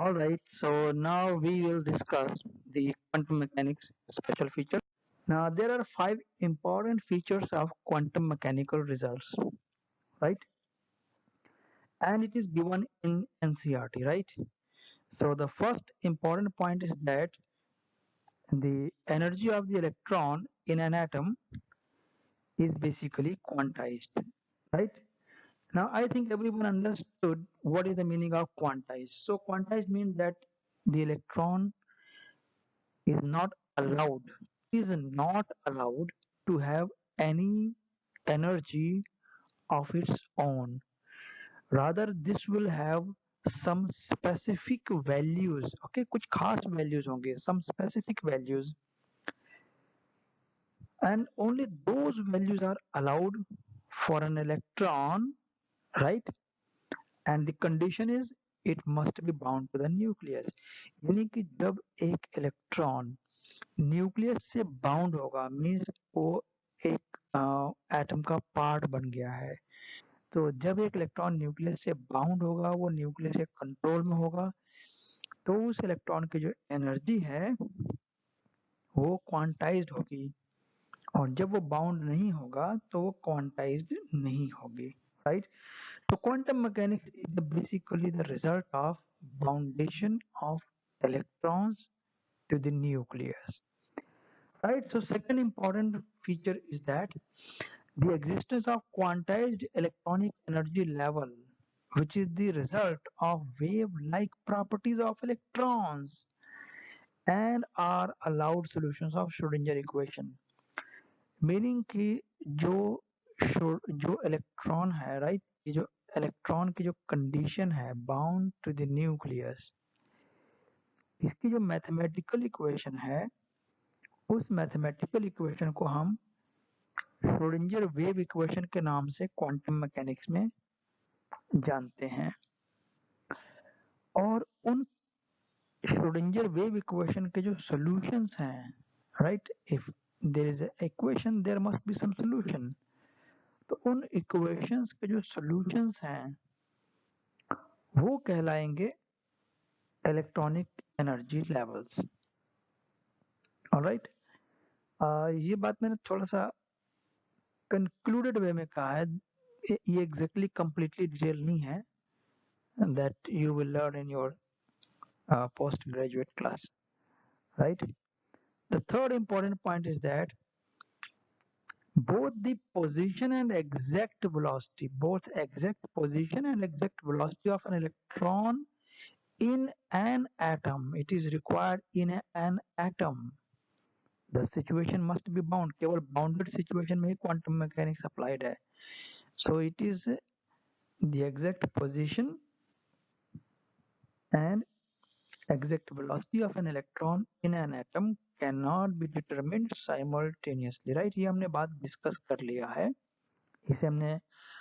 All right, so now we will discuss the quantum mechanics special feature. Now, there are five important features of quantum mechanical results, right? And it is given in NCERT, right? So, the first important point is that the energy of the electron in an atom is basically quantized, right? Now, I think everyone understood what is the meaning of quantized. So, quantized means that the electron is not allowed is not allowed to have any energy of its own. Rather, this will have some specific values. Okay, कुछ खास values होंगे, some specific values, and only those values are allowed for an electron, right? And the condition is it must be bound to the nucleus. यानी कि जब एक electron nucleus से bound होगा means वो एक एटम का पार्ट बन गया है। तो जब एक इलेक्ट्रॉन न्यूक्लियस से बाउंड होगा वो न्यूक्लियस के कंट्रोल में होगा तो उस इलेक्ट्रॉन की जो एनर्जी है वो क्वांटाइज्ड होगी और जब वो बाउंड नहीं होगा तो वो क्वांटाइज्ड नहीं होगी, राइट? तो quantum mechanics is basically the result of boundation of electrons to the nucleus, right? So second important feature is that the existence of quantized electronic energy level, which is the result of wave-like properties of electrons and are allowed solutions of Schrodinger equation, meaning कि जो जो electron है, right, ये जो electron की जो condition है bound to the nucleus, इसकी जो मैथमेटिकल इक्वेशन है उस मैथमेटिकल इक्वेशन को हम श्रोडिंगर वेव इक्वेशन के नाम से क्वांटम मैकेनिक्स में जानते हैं। और उन श्रोडिंगर वेव इक्वेशन के जो सॉल्यूशंस हैं, right, if there is a equation there must be some solution, तो उन इक्वेशंस के जो सॉल्यूशंस हैं वो कहलाएंगे इलेक्ट्रॉनिक एनर्जी लेवल्स। ऑलराइट, ये बात मैंने थोड़ा सा कंक्लूडेड वे में कहा है, ये एग्जैक्टली कंप्लीटली डिटेल नहीं है, that you will learn in your postgraduate class, right? The third important point is that both the position and exact velocity, both exact position and exact velocity of an electron in an atom, it is required in an atom. The situation must be bound. केवल bounded situation में ही quantum mechanics applied है. So it is the exact position and exact velocity of an electron in an atom cannot be determined simultaneously, right? ये हमने बात discuss कर लिया है, इसे हमने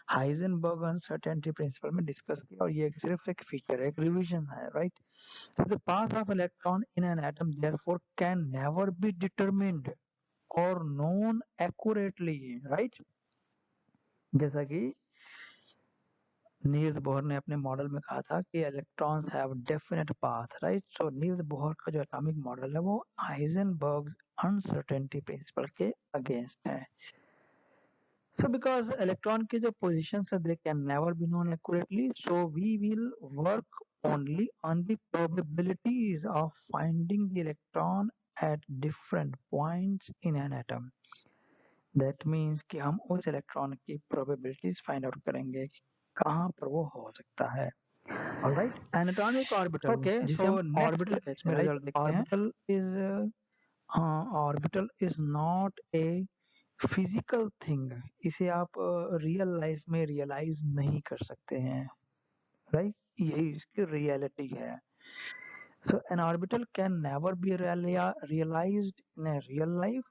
हाइजेनबर्ग अनसर्टेनिटी प्रिंसिपल में डिस्कस किया और ये सिर्फ एक फीचर है, एक रिवीजन है, right? So the path of electron in an atom therefore can never be determined or known accurately, right? जैसा कि नील्स बोहर ने अपने मॉडल में कहा था कि electrons have definite path, right? So Niels Bohr का जो एटॉमिक मॉडल है वो हाइजेनबर्ग अनसर्टेनिटी प्रिंसिपल के अगेंस्ट है। सो बिकॉज इलेक्ट्रॉन की जो पोजीशंस है they can never be known accurately, so we will work only on the probabilities of finding the electron at different points in an atom. That means कि हम उस electron की probabilities find out करेंगे कि कहाँ पर वो हो सकता है। ऑलराइट, एनाटॉमिक ऑर्बिटल, Okay, जिसे so हम next, ऑर्बिटल कहते हैं, right, रिजल्ट देखते हैं। Orbital is not a physical thing, इसे आप रियल लाइफ में रियलाइज नहीं कर सकते हैं, राइट? यही इसकी रियलिटी है। So an orbital can never be realized in a real life,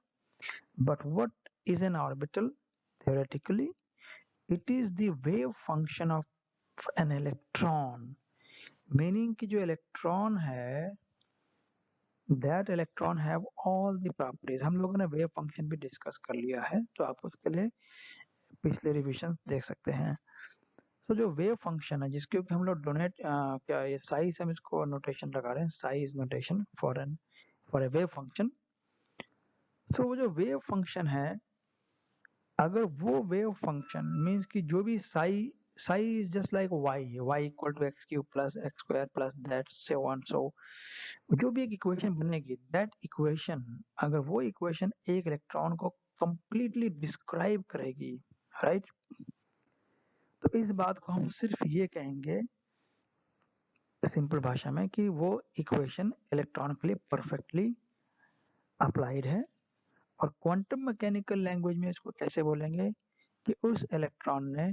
but what is an orbital? Theoretically, it is the wave function of an electron, meaning कि जो इलेक्ट्रॉन है that electron have all the properties। हम लोगों ने wave function भी discuss कर लिया है, तो आप उसके लिए पिछले रिविजन देख सकते हैं। तो जो वेव फंक्शन है जिसके ऊपर हम लोग डोनेट क्या ये साइज हम इसको नोटेशन लगा रहे हैं, size notation for a wave function. तो वो जो वेव फंक्शन है, अगर वो वेव फंक्शन मीन्स कि जो भी psi is just like y equal to x cube plus x square plus that so on, सो जो भी एक इक्वेशन बनेगी, दैट इक्वेशन, अगर वो इक्वेशन एक इलेक्ट्रॉन को कंप्लीटली डिस्क्राइब करेगी, राइट, तो इस बात को हम सिर्फ ये कहेंगे सिंपल भाषा में कि वो इक्वेशन इलेक्ट्रॉन के लिए परफेक्टली अप्लाइड है। और क्वांटम मैकेनिकल लैंग्वेज में इसको कैसे बोलेंगे कि उस इलेक्ट्रॉन ने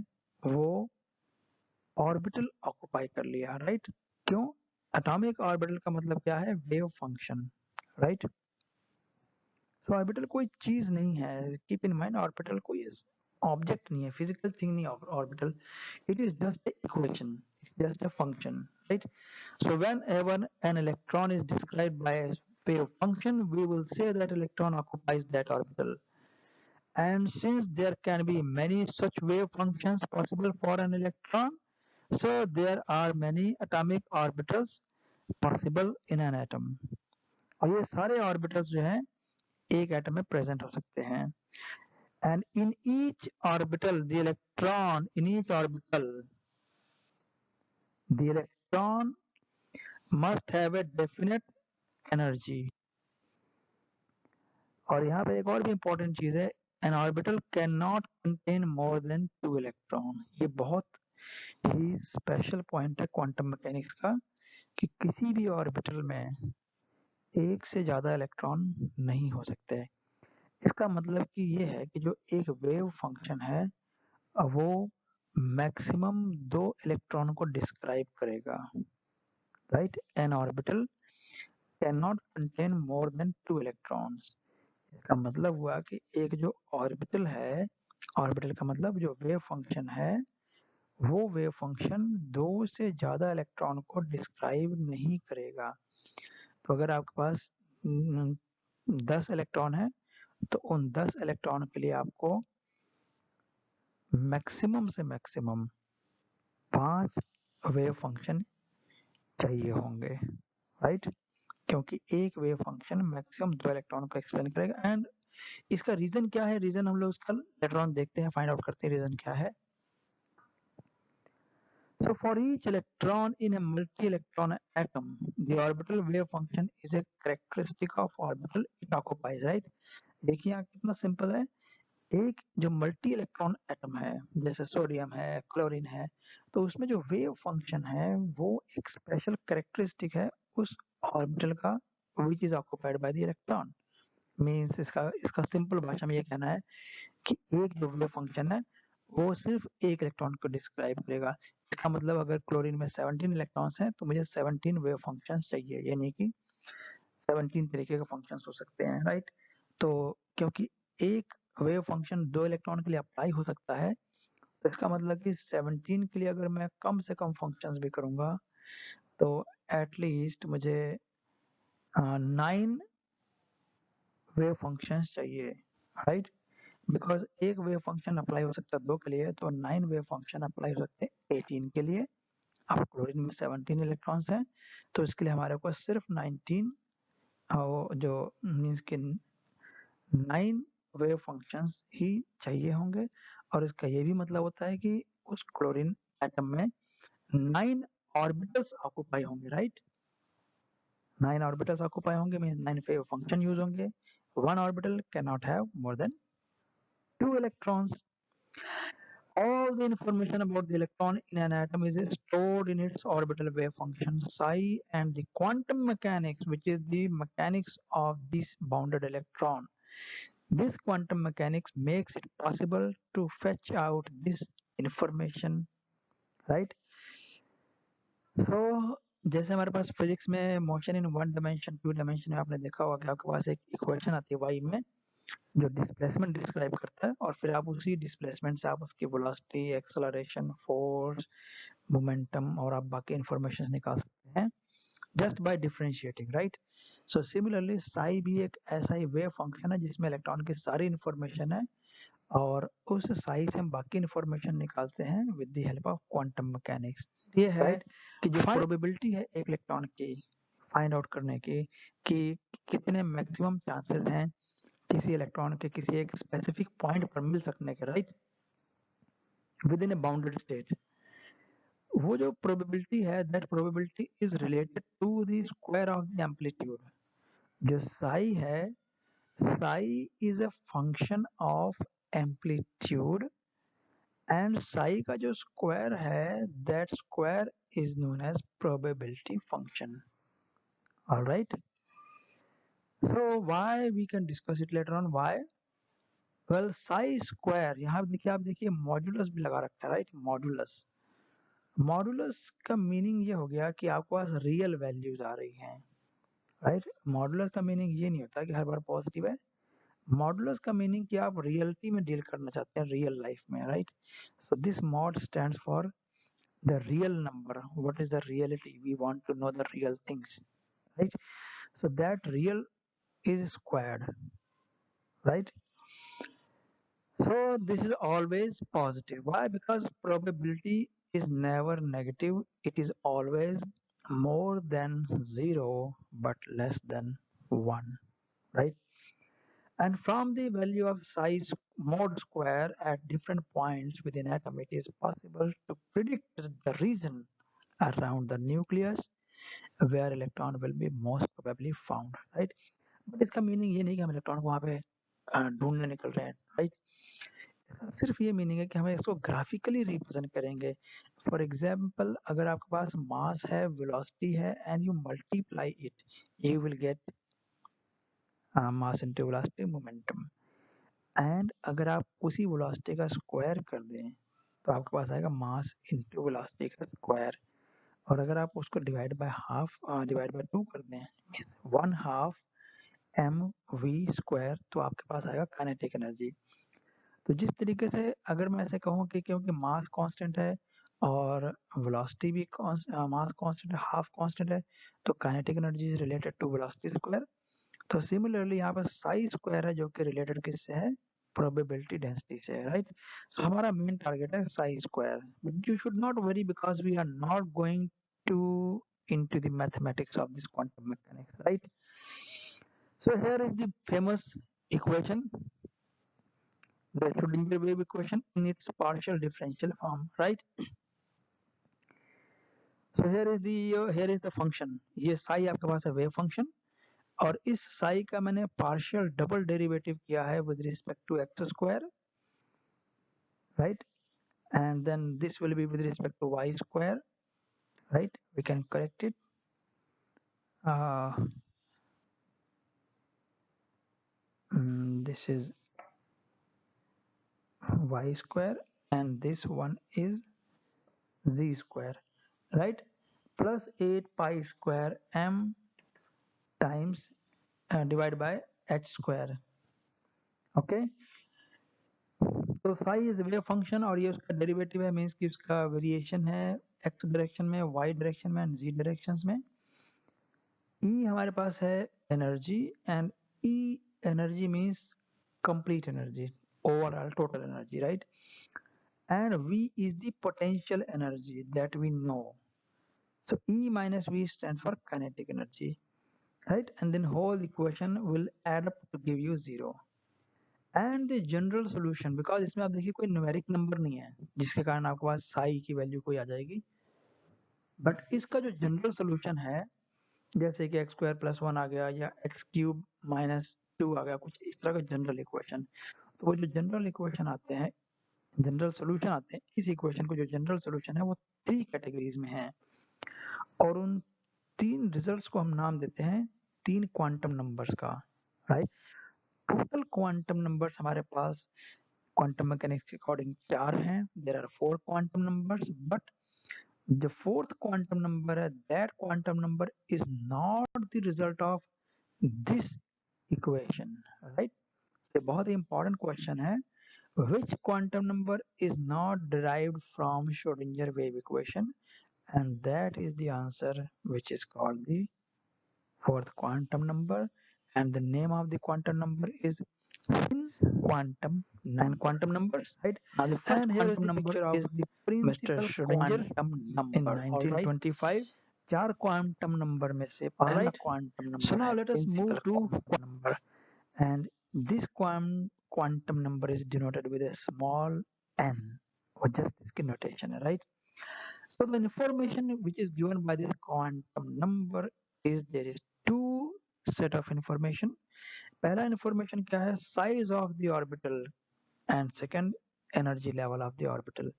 वो ऑर्बिटल ऑक्युपाई कर लिया, राइट। क्यों? एटॉमिक ऑर्बिटल का मतलब क्या है? Wave function, right. तो ऑर्बिटल कोई चीज नहीं है, कीप इन माइंड, ऑर्बिटल कोई ऑब्जेक्ट नहीं है, फिजिकल थिंग नहीं है orbital, it is just a equation, it's just a function, right? So whenever an electron is described by a wave function, we will say that electron occupies that orbital. And since there can be many such wave functions possible for an electron, so there are many atomic orbitals possible in an atom. और ये सारे orbitals जो हैं एक atom में present हो सकते हैं। And in each orbital, the electron must have a definite energy. और यहाँ पे एक और भी इंपॉर्टेंट चीज है, an orbital cannot contain more than 2 electron. ये बहुत ही स्पेशल पॉइंट है क्वांटम मैकेनिक्स का कि किसी भी ऑर्बिटल में एक से ज्यादा इलेक्ट्रॉन नहीं हो सकते। इसका मतलब कि ये है कि जो एक वेव फंक्शन है वो मैक्सिमम 2 इलेक्ट्रॉन को डिस्क्राइब करेगा, right. N orbital can not contain more than 2 electrons. इसका मतलब हुआ कि एक जो ऑर्बिटल है, ऑर्बिटल का मतलब जो वेव फंक्शन है, वो वेव फंक्शन 2 से ज्यादा इलेक्ट्रॉन को डिस्क्राइब नहीं करेगा। तो अगर आपके पास 10 इलेक्ट्रॉन है तो उन 10 इलेक्ट्रॉन के लिए आपको मैक्सिमम से मैक्सिमम 5 वेव फंक्शन चाहिए होंगे, राइट। क्योंकि एक वेव फंक्शन मैक्सिमम 2 इलेक्ट्रॉन को एक्सप्लेन करेगा। एंड इसका रीजन क्या है? रीजन हम लोग इसका लेटर ऑन देखते हैं, फाइंड आउट करते हैं रीजन क्या है। So for each electron in a multi-electron atom, the orbital wave function is a characteristic of orbital it occupies, right? देखिए यहाँ कितना सिंपल है। एक जो मल्टी इलेक्ट्रॉन एटम है, जैसे सोडियम है, क्लोरीन है, तो उसमें जो वेव फंक्शन है वो एक स्पेशल कैरेक्टरिस्टिक है उस ऑर्बिटल का, which is occupied by the electron. Means इसका इसका सिंपल भाषा में ये कहना है कि एक जो वेव फंक्शन है वो सिर्फ एक इलेक्ट्रॉन को डिस्क्राइब करेगा। इसका मतलब अगर क्लोरीन में 17 इलेक्ट्रॉन्स हैं तो मुझे 17 वेव फंक्शंस चाहिए, यानी कि 17 तरीके के फंक्शंस हो सकते हैं, राइट। तो क्योंकि एक वेव फंक्शन 2 इलेक्ट्रॉन के लिए अप्लाई हो सकता है, तो इसका मतलब कि 17 के लिए अगर मैं कम से कम फंक्शंस भी करूंगा तो एटलीस्ट मुझे 9 वेव फंक्शंस चाहिए, राइट। बिकॉज एक वेव फंक्शन अप्लाई हो सकता है 2 के लिए, तो 9 वेव फंक्शन अप्लाई हो सकते हैं 18 के लिए। अब क्लोरीन में 17 इलेक्ट्रॉन्स हैं तो इसके लिए हमारे को सिर्फ 19 जो मीन्स कि 9 वेव फंक्शंस ही चाहिए होंगे। और इसका ये भी मतलब होता है कि उस क्लोरीन एटम में 9 ऑर्बिटल्स ऑक्युपाई होंगे, राइट। 9 ऑर्बिटल्स ऑक्युपाई होंगे मीन्स 9 वेव फंक्शन यूज होंगे। One orbital can not have more than 2 electrons. All the information about the electron in an atom is stored in its orbital wave function psi, and the quantum mechanics, which is the mechanics of this bounded electron. This quantum mechanics makes it possible to fetch out this information, right? So जैसे हमारे पास physics में motion in 1 dimension 2 dimension में आपने देखा होगा कि आपके पास एक इक्वेशन आती है y में जो डिस्प्लेसमेंट डिस्क्राइब करता है, और फिर आप उसी डिस्प्लेसमेंट से आप उसकी वेलोसिटी, एक्सेलरेशन, फोर्स, मोमेंटम और आप बाकी इंफॉर्मेशन निकाल सकते हैं just by differentiating, right. So similarly Sai भी एक ऐसा ही वेव फंक्शन है जिसमें इलेक्ट्रॉन की सारी इंफॉर्मेशन है और उस साई से हम बाकी इंफॉर्मेशन निकालते हैं with the help of quantum mechanics. ये है राइट। कि जो प्रोबेबिलिटी है एक इलेक्ट्रॉन की फाइंड आउट करने की कि कितने मैक्सिमम चांसेस हैं किसी इलेक्ट्रॉन के किसी एक स्पेसिफिक पॉइंट पर मिल सकने के, right, within a bounded state. वो जो प्रोबेबिलिटी है that probability is related to the square of the amplitude. जो साई है, psi is a function of amplitude and psi का जो स्क्वायर है that square is known as probability function. Alright, so why we can discuss it later on. Why? Well, psi square, यहाँ देखिए, आप देखिए modulus भी लगा रखा है, राइट, मॉड्यूलस। मॉड्यूलस का मीनिंग ये हो गया कि आपके पास रियल वैल्यूज आ रही हैं, राइट। मॉड्यूलस का मीनिंग ये नहीं होता कि हर बार पॉजिटिव है। मॉडुलस का मीनिंग कि आप रियलिटी में डील करना चाहते हैं, रियल लाइफ में, right. So this mod stands for the real number. What is the reality? We want to know the real things, right. So that real is squared, right. So this is always positive. Why? Because probability is never negative. It is always more than zero but less than one, right? And from the value of size mod square at different points within atom, it is possible to predict the region around the nucleus where electron will be most probably found, right? But इसका meaning ये नहीं कि हम electron को वहाँ पे ढूंढने निकल रहे हैं, राइट। सिर्फ ये मीनिंग है कि हमें इसको ग्राफिकली रिप्रेजेंट करेंगे। फॉर एग्जाम्पल, अगर आपके पास मास है, वेलोसिटी है and you multiply it, you will get mass into velocity momentum. And अगर आप उसी वेलोसिटी का स्क्वायर कर दें तो आपके पास आएगा मास इनटू वेलोसिटी का स्क्वायर। और अगर आप उसको divide by half, divide by 2 कर दें, मींस 1/2 mv स्क्वायर, तो आपके पास आएगा काइनेटिक एनर्जी। तो जिस तरीके से अगर मैं ऐसे कहूँ कि क्योंकि मास कांस्टेंट है और वेलोसिटी भी मास कांस्टेंट है, हाफ कांस्टेंट है, तो kinetic energy is related to velocity square. तो सिमिलरली यहाँ पर साई स्क्वायर है जो कि रिलेटेड किससे है? प्रोबेबिलिटी डेंसिटी से, राइट। तो हमारा मेन टारगेट है psi square, but you should not worry because we are not going to into the mathematics of this quantum mechanics, right? So here is the famous equation, the Schrodinger wave equation in its partial differential form, right? So here is the function. ये psi आपके पास है wave function, और इस psi का मैंने partial double derivative किया है with respect to x square, right? And then this will be with respect to y square, right? We can correct it. Uh, this is y square and this one is z square, right? Plus 8 pi square m times divided by h square, okay? तो Sai is wave function और ये उसका derivative है, means कि उसका variation है x direction में, y direction में एंड जी डायरेक्शंस में। ई हमारे पास है energy, and E energy means complete energy, overall total energy, right. And V is the potential energy that we know, so E minus V stands for kinetic energy, right? And then whole equation will add up to give you 0. And the general solution, because इसमें आप देखिए कोई numeric number नहीं है जिसके कारण आपके पास साई की वैल्यू कोई आ जाएगी, बट इसका जो जनरल सोल्यूशन है, जैसे कि एक्स स्क्वायर प्लस 1 आ गया या एक्स क्यूब माइनस 2 आ गया, कुछ इस तरह का जनरल इक्वेशन। तो वो जो जनरल इक्वेशन आते हैं, जनरल सोल्यूशन आते हैं, इस इक्वेशन को जो जनरल सोल्यूशन है वो 3 कैटेगरीज में है, और उन 3 रिजल्ट्स को हम नाम देते हैं 3 क्वांटम नंबर्स का, राइट। टोटल क्वांटम नंबर्स हमारे पास quantum mechanics के अकॉर्डिंग 4 हैं। there are 4 quantum numbers, but the fourth quantum number है, that quantum number is not the result of this equation, right? ये बहुत ही important question है, which quantum number is not derived from Schrodinger wave equation, and that is the answer which is called the fourth quantum number, and the name of the quantum number is in quantum numbers, right? Now the first And here is quantum the number picture of is the Mr. principal Schrödinger quantum in number, all right? 1925. चार quantum number में से All पहला right. Quantum So number now है let us principal move to quantum number, and this quantum number is denoted with a small n, or just इसकी notation है, right? So the information which is given by this quantum number is there is two set of information. पहला information क्या है? Size of the orbital, and second energy level of the orbital,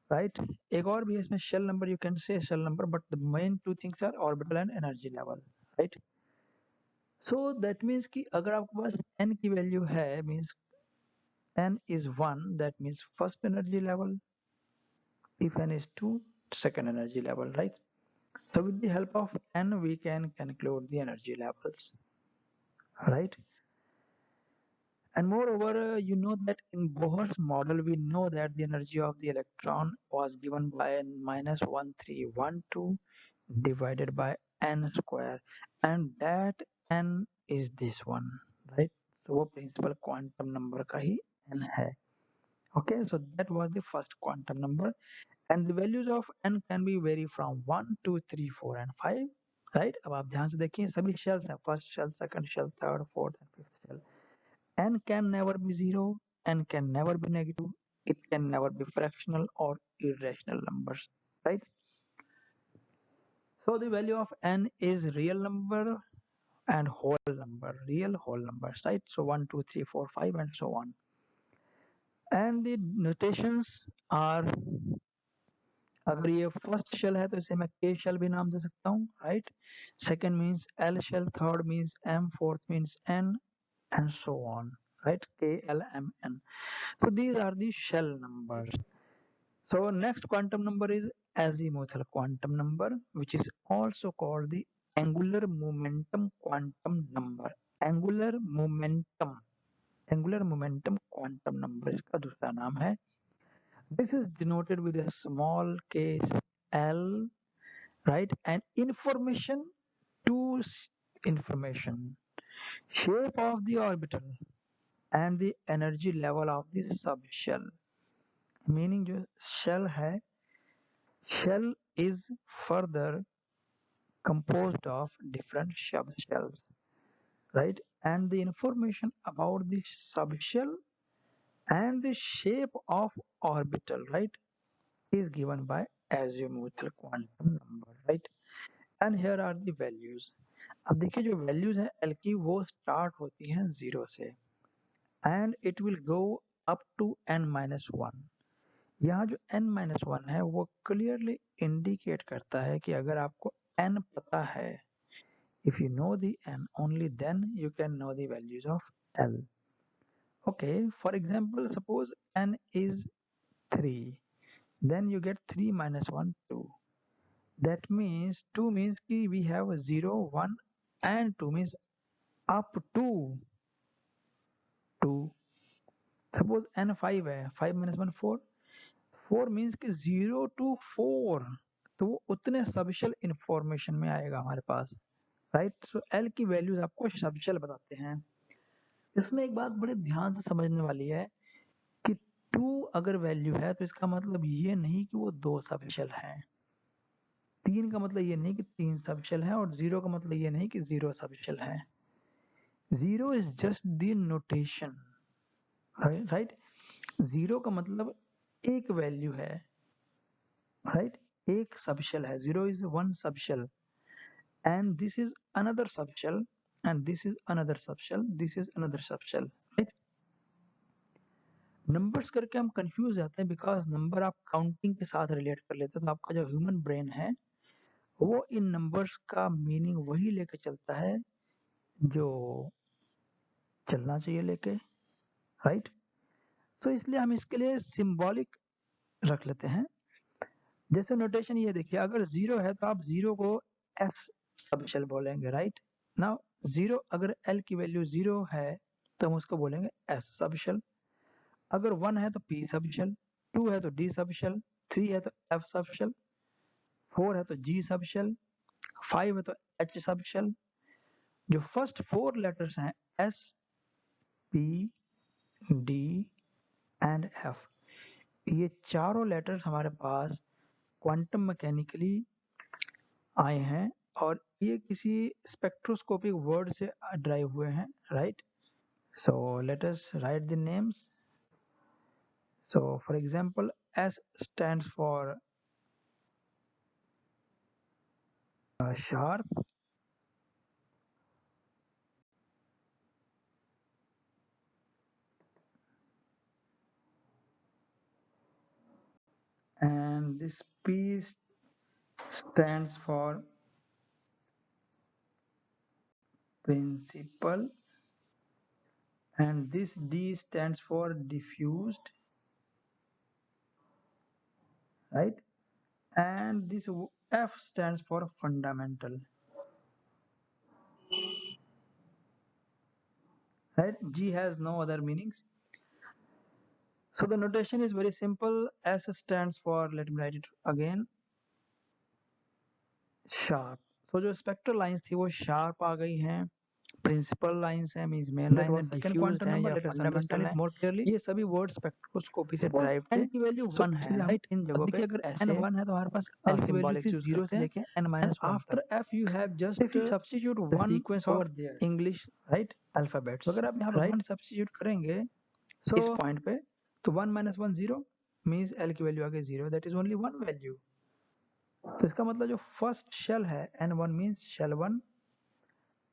right? एक और भी है इसमें shell number, you can say shell number, but the main two things are orbital and energy level, right? So that means कि अगर आपके पास n की value है, means n is 1, that means first energy level. If n is 2, second energy level, right? So with the help of n, we can conclude the energy levels, right? And moreover, you know that in Bohr's model, we know that the energy of the electron was given by -1312 divided by n square, and that n is this one, right? So वो principal quantum number का ही n है. Okay, so that was the first quantum number, and the values of n can be vary from 1, 2, 3, 4 and 5, right? अब आप ध्यान से देखिए सभी shells हैं, first shell, second shell, third, fourth and fifth shell. N can never be zero, n can never be negative, it can never be fractional or irrational numbers, right? So the value of n is real number and whole number, real whole numbers, right? So 1, 2, 3, 4, 5 and so on. And the notations are, अगर ये first shell है तो इसे मैं के shell भी नाम दे सकता हूँ, right? Second means L shell, third means M, fourth means N and so on, right? K, L, M, N. So these are the shell numbers. So next quantum number is azimuthal quantum number, which is also called the angular momentum quantum number. Angular momentum, angular momentum quantum number इसका दूसरा नाम है. This is denoted with a small case L, right? And information, two information, shape of the orbital and the energy level of the subshell. Meaning जो shell है, shell is further composed of different subshells, right? And the information about the subshell and the shape of orbital, right, is given by azimuthal quantum number, right? And here are the values. अब देखिए जो values हैं L की वो start होती हैं 0 से and it will go up to n-1. यहाँ जो n-1 है वो clearly indicate करता है कि अगर आपको n पता है, if you know the n, only then you can know the values of L. Okay, for example, suppose n is 3, then you get 3 minus 1, 2. That means 2 means कि we have 0, 1 and 2 means up to 2. Suppose n 5 है, 5 minus 1, 4. 4 means कि 0 to 4. तो वो उतने subshell information में आएगा हमारे पास, right? So L की वैल्यूज आपको सबशेल बताते हैं. इसमें एक बात बड़े ध्यान से समझने वाली है कि 2 अगर वैल्यू है तो इसका मतलब ये नहीं कि वो 2 सबशेल हैं. 3 का मतलब ये नहीं कि 3 सबशेल है, और 0 का मतलब ये नहीं कि 0 सबशेल है. 0 is just the notation, right? 0 का मतलब एक वैल्यू है, right? एक सबशेल है. 0 is one subshell, and this is another subshell, and this is another subshell, this is another subshell, right? Numbers करके हम कंफ्यूज जाते हैं बिकॉज नंबर आप काउंटिंग के साथ रिलेट कर लेते हैं, तो आपका जो ह्यूमन ब्रेन है वो इन नंबर्स का मीनिंग वही लेके चलता है जो चलना चाहिए लेके, राइट? सो इसलिए हम इसके लिए सिंबॉलिक रख लेते हैं. जैसे नोटेशन ये देखिए, अगर 0 है तो आप 0 को एस सबशेल बोलेंगे, राइट? नाउ 0 अगर एल की वैल्यू 0 है तो हम उसको बोलेंगे एस सबशेल. अगर 1 है तो पी सबशेल, 2 है तो डी सबशेल, 3 है तो एफ सबशेल, 4 है तो जी सबशेल, 5 है तो एच सबशेल. जो फर्स्ट 4 लेटर्स हैं S, P, D and F, ये चारों लेटर्स हमारे पास क्वांटम मैकेनिकली आए हैं और ये किसी स्पेक्ट्रोस्कोपिक वर्ड से ड्राइव हुए हैं, right? So let us write the names. So for example, S stands for sharp, and this P stands for principal, and this D stands for diffused, right? And this F stands for fundamental, right? G has no other meanings. So the notation is very simple. S stands for, let me write it again, sharp. So जो spectral lines थी वो sharp आ गई हैं, principal lines है, means main line है, diffused है या fundamental है, मोर क्लियरली ये सभी वर्ड स्पेक्ट्रोस्कोपी से ड्राइव थे। n की वैल्यू 1 है, राइट? इन जगहों पे देखिए अगर ऐसे n 1 है तो हमारे पास l की वैल्यू थी 0 से लेके n - 1 आफ्टर तक। f you have just if you substitute the 1 sequence over of there, English right alphabets, तो अगर आप यहाँ पे right 1 सब्स्टिट्यूट करेंगे इस पॉइंट पे, तो 1 - 1 0 मींस l की वैल्यू आ गई 0, that is only one value. तो इसका मतलब जो फर्स्ट शेल है n1 means shell 1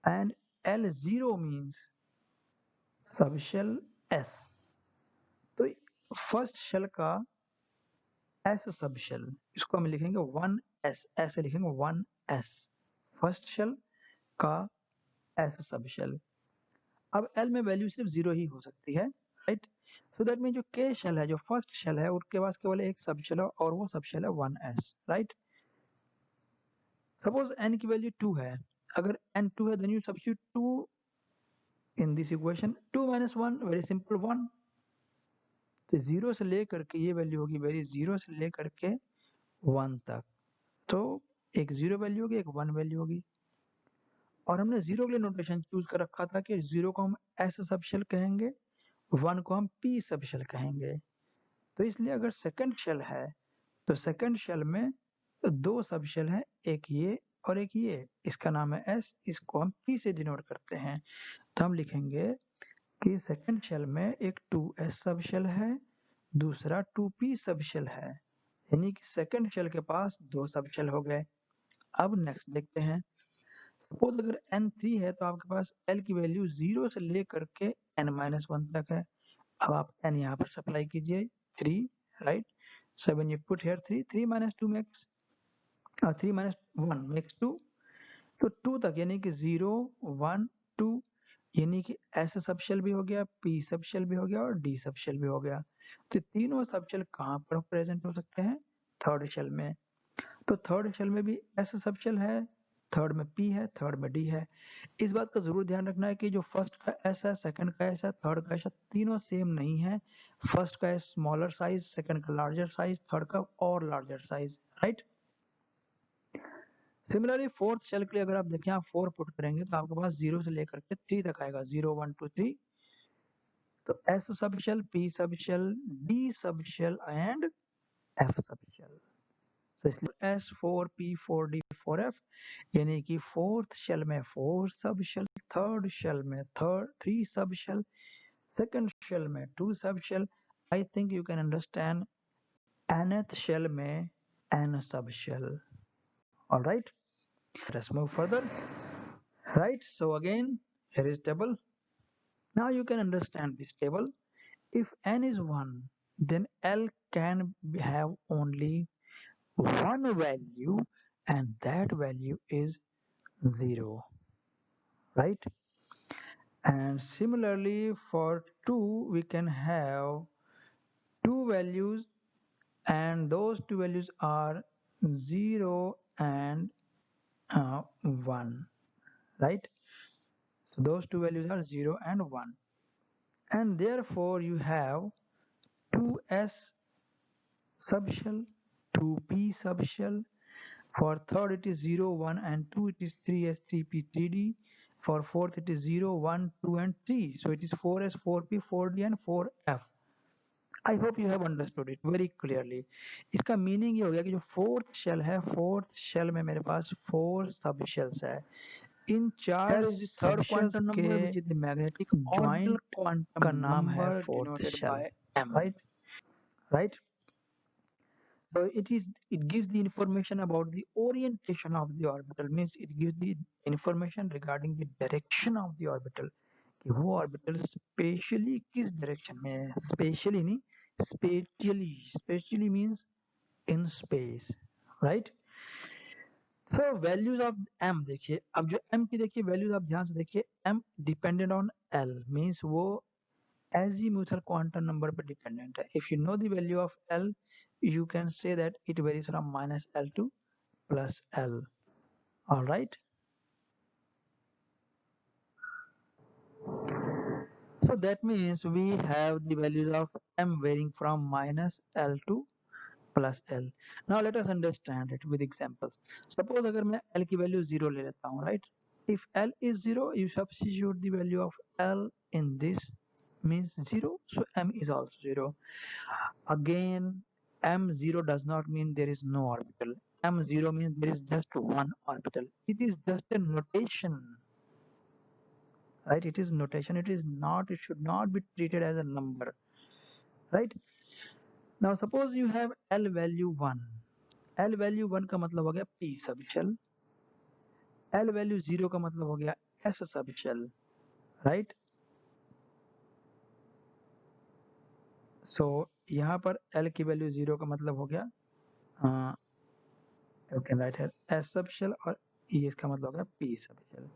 and l0 means sub shell s। तो फर्स्ट शेल का एस सब शेल, इसको हम लिखेंगे 1s, ऐसे लिखेंगे 1s, फर्स्ट शेल का एस सब शेल। अब l में वैल्यू सिर्फ 0 ही हो सकती है, राइट? सो दैट मीन जो k शेल है, जो फर्स्ट शेल है, उसके पास केवल एक सब शेल है और वो सब शेल है 1s, राइट? सपोज n की वैल्यू 2 है, अगर n 2 है then you substitute 2 in this equation, 2 - 1 very simple 1। तो 0 से लेकर के ये वैल्यू होगी वेरी 0 से लेकर के 1 तक, तो एक 0 वैल्यू होगी, एक 1 वैल्यू होगी। और हमने 0 के लिए नोटेशन चूज कर रखा था कि 0 को हम s सब शेल कहेंगे, 1 को हम p सब शेल कहेंगे। तो इसलिए अगर सेकंड शेल है तो सेकंड शेल में दो सब शेल है, एक ये और एक ये, इसका नाम है s, इसको हम p से डिनोट करते हैं। तो हम लिखेंगे कि सेकंड शेल में एक 2s सब शेल है, दूसरा 2p सब शेल है, यानी कि सेकंड शेल के पास दो सब शेल हो गए। अब नेक्स्ट देखते हैं, सपोज अगर n3 है तो आपके पास l की वैल्यू 0 से लेकर के n-1 तक है। अब आप n यहाँ पर सप्लाई कीजिए 3, right? So when you put here 3, 3 - 2 makes 3 - 1 makes 2, तो 2 तक यानी कि 0 1 2, यानी कि s सब शेल भी हो गया, p सब शेल भी हो गया और d सब शेल भी हो गया। तो तीनों सब शेल कहाँ पर प्रेजेंट हो सकते हैं? थर्ड शेल में। तो थर्ड शेल में भी s सब शेल है, थर्ड में p है, थर्ड में d है। इस बात का जरूर ध्यान रखना है कि जो फर्स्ट का s है, सेकंड का s है, थर्ड का s है, तीनों सेम नहीं है। फर्स्ट का s स्मॉलर साइज, सेकंड का लार्जर साइज, थर्ड का और larger size, right? Similarly fourth shell के लिए अगर आप देखें, आप 4 पुट करेंगे तो आपके पास 0 से लेकर के 3 तक आएगा, 0 1 2 3। तो s sub shell, p sub shell, d sub shell and f sub shell. तो इसलिए s 4 p 4 d 4 f, यानी कि फोर्थ शेल में 4 सब शेल, थर्ड शेल में 3 सब शेल, सेकंड शेल में 2 sub shell. I think you can understand nth shell में n sub shell. Alright, let's move further. Right, so again here is table. Now you can understand this table. If n is 1, then l can have only one value, and that value is 0, right? And similarly for 2 we can have two values, and those two values are 0 and 1, right? So those two values are 0 and 1, and therefore you have 2s subshell, 2p subshell. For third it is 0 1 and 2, it is 3s 3p 3d, For fourth, it is 0, 1, 2, and 3. So it is 4s, 4p, 4d, and 4f. I hope you have understood it very clearly. इसका meaning ये हो गया कि जो fourth shell है, fourth shell में मेरे पास 4 सब शेल्स है. इन 4 सब शेल्स के magnetic जॉइंट quantum का नाम है number fourth denoted shell. by m. Right? So it gives the information about the orientation of the orbital, means it gives the information regarding the direction of the orbital, कि वो orbital specially किस direction में है. Specially नहीं, specially. Specially means in space. Right. So values of m देखिए. अब जो m की देखिए वैल्यूज आप ध्यान से देखिए. m dependent on l means वो azimuthal quantum number पर डिपेंडेंट है. If you know the value of l, you can say that it varies from minus l to plus l. All right. So that means we have the values of m varying from minus l to plus l. Now let us understand it with examples. Suppose अगर मैं l की value 0 ले लेता हूँ, right? If l is 0, you substitute the value of l in this, means 0, so m is also 0. Again, m0 does not mean there is no orbital. m0 means there is just one orbital. It is just a notation, right? It is notation. It is not, it should not be treated as a number, right? Now suppose you have l value 1. l value 1 का मतलब हो गया p sub shell. l value 0 का मतलब हो गया s sub shell, right? So यहाँ पर l की वैल्यू 0 का मतलब हो गया, you can write here s sub shell, और ये इसका मतलब हो गया p सब शेल.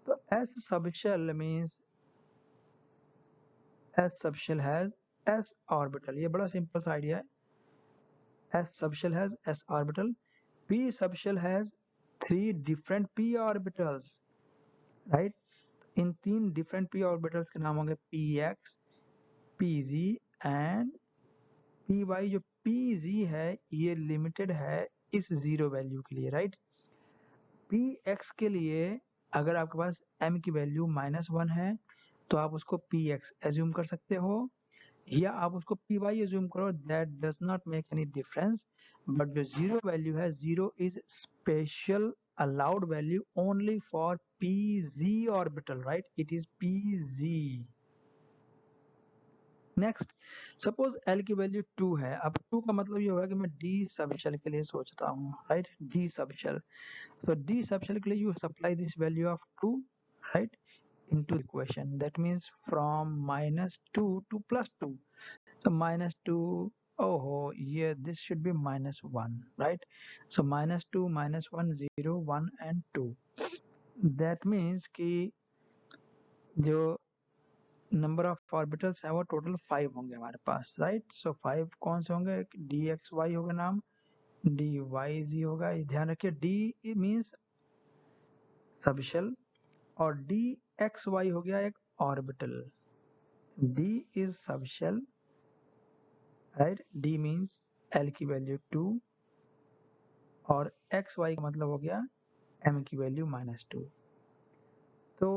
तो s sub shell means s sub shell has s orbital. ये बड़ा सिंपल सा आइडिया है. s sub shell has s orbital. p sub shell has 3 different p orbitals, right? In 3 different p orbitals के नाम होंगे px, pz and py. जो pz है ये लिमिटेड है इस 0 वैल्यू के लिए, राइट? px के लिए अगर आपके पास m की वैल्यू -1 है तो आप उसको px एज्यूम कर सकते हो, या आप उसको py एज्यूम करो. That does not make any difference. But जो 0 वैल्यू है, 0 is special allowed value only for pz orbital, right? It is pz. Next, suppose l की वैल्यू 2 है. अब 2 का मतलब ये होगा कि मैं d सब शेल के लिए सोचता हूँ, right? d sub shell. So d sub shell के लिए you supply this value of 2, right, into the equation. That means from -2 to +2. So -2, oh yeah, this should be -1, right? So -2, -1, 0, 1 and 2. That means कि जो number of orbitals है वो total 5 होंगे हमारे पास, right? सो 5 कौन से होंगे? डी एक्स वाई होगा नाम, डी वाई जी होगा. ये ध्यान रखिए, डी मीन्स सबशेल और डी एक्स वाई हो गया एक orbital. D is subshell, right? D means L की वैल्यू 2 और एक्स वाई का मतलब हो गया एम की वैल्यू -2. तो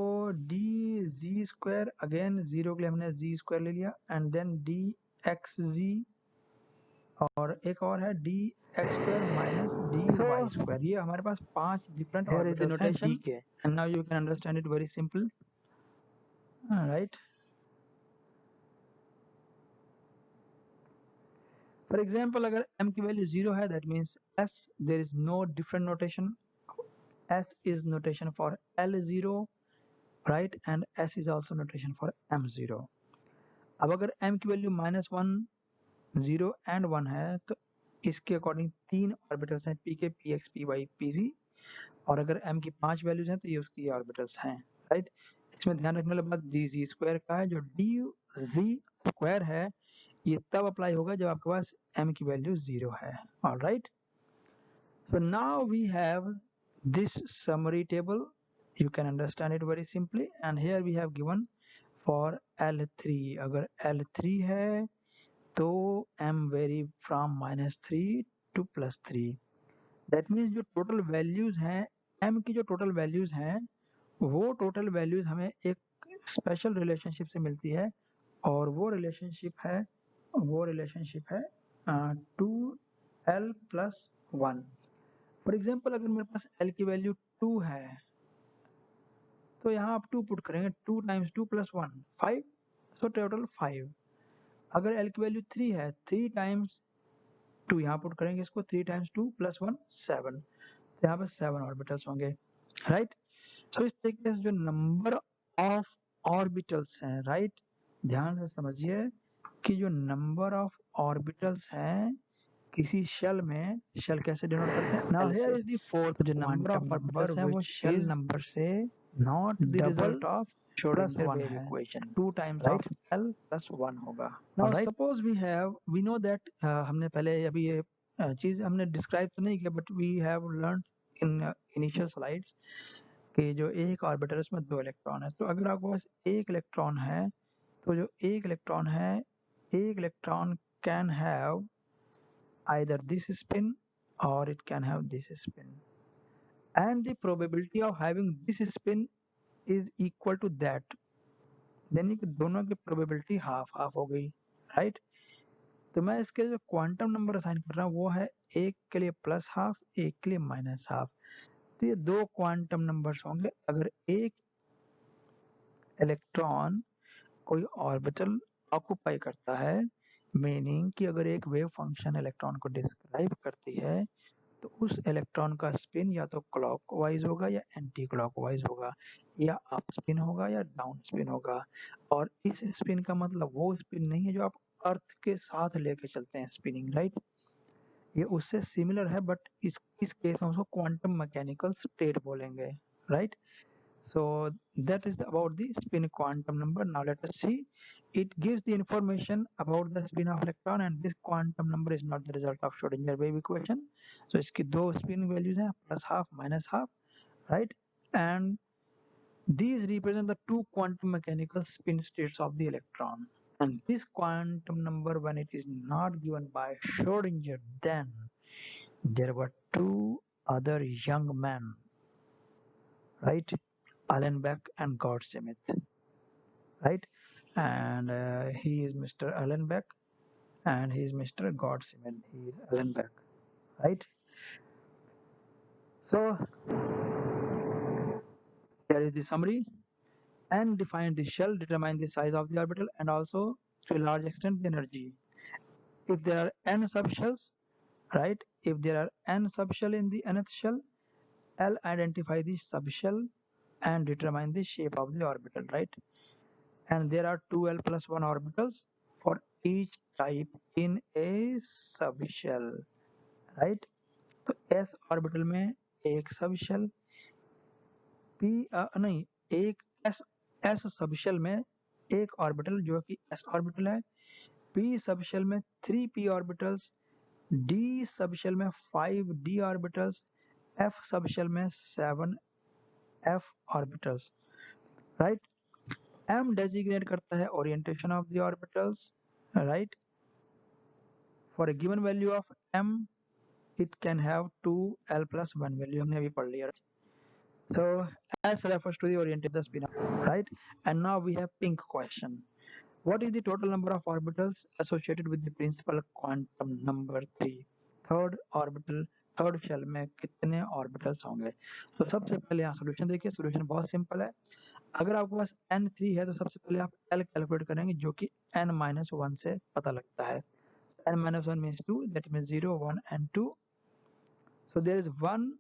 डी जी स्क्वायर, अगेन 0 के लिए हमने जी स्क्वायर ले लिया, and then D X z, और एक और है D X square minus D Y square. ये हमारे पास 5 डिफरेंट ऑर्बिटल्स हैं डी के. And now you can understand it very simple, right? For example अगर m की वैल्यू 0 है, that means s there is no different notation. s is notation for l0, right? And s is also notation for m0. अब अगर m की value -1, 0 and 1 है तो इसके according 3 orbitals हैं, pk, px, py, pz. और अगर m की 5 वैल्यूज हैं तो ये उसकी ऑर्बिटल्स हैं, राइट? इसमें ध्यान रखने वाली बात dz स्क्वायर का है. जो dz स्क्वायर है ये तब अप्लाई होगा जब आपके पास m की वैल्यू 0 है. Alright, so now we have this summary table. You can understand it very simply, and here we have given for L3. अगर L3 है तो m vary from -3 to +3. That means जो total values हैं m की, जो total values हैं वो total values हमें एक स्पेशल रिलेशनशिप से मिलती है, और वो रिलेशनशिप है 2l+1। फॉर एग्जाम्पल अगर मेरे पास l की वैल्यू 2 है, तो यहाँ आप 2 पुट करेंगे, 2 टाइम्स 2 + 1 5, सो टोटल 5। अगर l की वैल्यू 3 है, 3 टाइम्स 2 यहाँ पुट करेंगे, इसको 3 टाइम्स 2 + 1 7, तो यहाँ पे 7 ऑर्बिटल्स होंगे, राइट। सो इस तरीके से जो नंबर ऑफ ऑर्बिटल्स हैं, राइट, ध्यान से समझिए कि जो नंबर ऑफ ऑर्बिटल्स हैं किसी शेल में, शेल कैसे डिनोट करते हैं, now here is the fourth, जो नंबर ऑफ ऑर्बिटल्स हैं वो शेल नंबर से not the result double of Schrodinger +1 wave है, equation, 2 times right? of l plus 1 होगा, Now alright? suppose we know that हमने पहले अभी ये चीज हमने डिस्क्राइब तो नहीं किया, but we have learn in initial slides कि जो एक ऑर्बिटल है उसमें 2 इलेक्ट्रॉन है। तो अगर आपके पास एक इलेक्ट्रॉन है, तो जो एक electron can have either this spin or it can have this spin, and the probability of having this spin is equal to that, यानी कि दोनों की प्रोबेबिलिटी हाफ हाफ हो गई, राइट। तो मैं इसके जो क्वांटम नंबर असाइन कर रहा हूँ वो है एक के लिए प्लस हाफ, एक के लिए माइनस हाफ। तो ये दो क्वांटम नंबर्स होंगे अगर एक इलेक्ट्रॉन कोई ऑर्बिटल ऑक्युपाई करता है, मीनिंग कि अगर एक वेव फंक्शन इलेक्ट्रॉन को डिस्क्राइब करती है, तो उस इलेक्ट्रॉन का स्पिन या तो क्लॉकवाइज होगा या एंटी क्लॉकवाइज होगा, या अप स्पिन होगा या डाउन स्पिन होगा। और इस स्पिन का मतलब वो स्पिन नहीं है जो आप अर्थ के साथ लेके चलते हैं स्पिनिंग, राइट। ये उससे सिमिलर है, बट इस केस में उसको क्वांटम मैकेनिकल स्टेट बोलेंगे, right. So that is about the spin quantum number. Now let us see. It gives the information about the spin of electron, and this quantum number is not the result of Schrodinger wave equation. So इसकी दो spin values हैं, plus half, minus half, right? And these represent the two quantum mechanical spin states of the electron. And this quantum number, when it is not given by Schrodinger, then there were two other young men, right? Allenbeck and Gauss-Smith, right? And he is Mr. Allenbeck and he is Mr. Gauss-Smith. He is Allenbeck, right? So here is the summary. N define the shell, determine the size of the orbital, and also to a large extent the energy. If there are n subshells, right? If there are n subshell in the nth shell, L identify the subshell and determine the shape of the orbital, right? And there are 2l+1 orbitals for each type in a subshell, right? तो s orbital में एक subshell, p नहीं, एक s subshell में एक orbital जो कि s orbital है, p सबशेल में 3p ऑर्बिटल्स, d सबशेल में 5d ऑर्बिटल्स, f सबशेल में 7f orbitals, right. m designate करता है orientation of the orbitals, right. For a given value of m it can have 2l+1 value, हमने अभी पढ़ लिया। So S refers to the orientation of the spin, right? And now we have pink question. What is the total number of orbitals associated with the principal quantum number 3? Third orbital, third shell में कितने orbitals होंगे? तो सबसे पहले यहाँ solution देखिए, solution बहुत simple है। अगर आपके पास n3 है तो सबसे पहले आप l कैलकुलेट करेंगे, जो कि n-1 से पता लगता है। n-1 means 2, that means 0, 1 and 2. So there is 1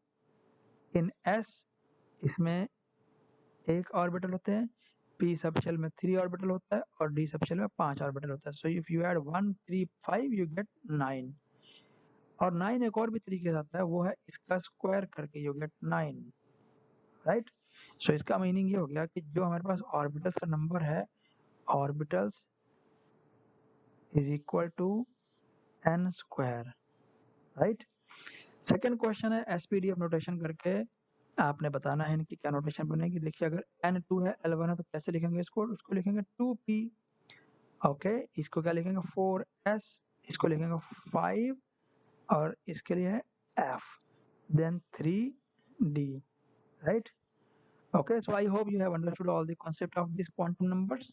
in S, इसमें एक ऑर्बिटल होते हैं, p सबशेल में 3 ऑर्बिटल होता है और d सबशेल में 5 ऑर्बिटल होता है। So if you add 1 3 5 you get 9, और 9 एक और भी तरीके से आता है, वो है इसका स्क्वायर करके यू गेट 9, राइट। सो इसका मीनिंग ये हो गया कि जो हमारे पास ऑर्बिटल्स का नंबर है, orbitals is equal to n square, right. Second question है एसपीडीएफ नोटेशन करके आपने बताना है इनकी क्या नोटेशन बनेगी। देखिए अगर n2 है, l1 है, तो कैसे लिखेंगे इसको? उसको लिखेंगे 2p, ओके। इसको क्या लिखेंगे? 4s, इसको लिखेंगे 5, और इसके लिए है f, then 3d, right. Okay, so I hope you have understood all the concept of these quantum numbers.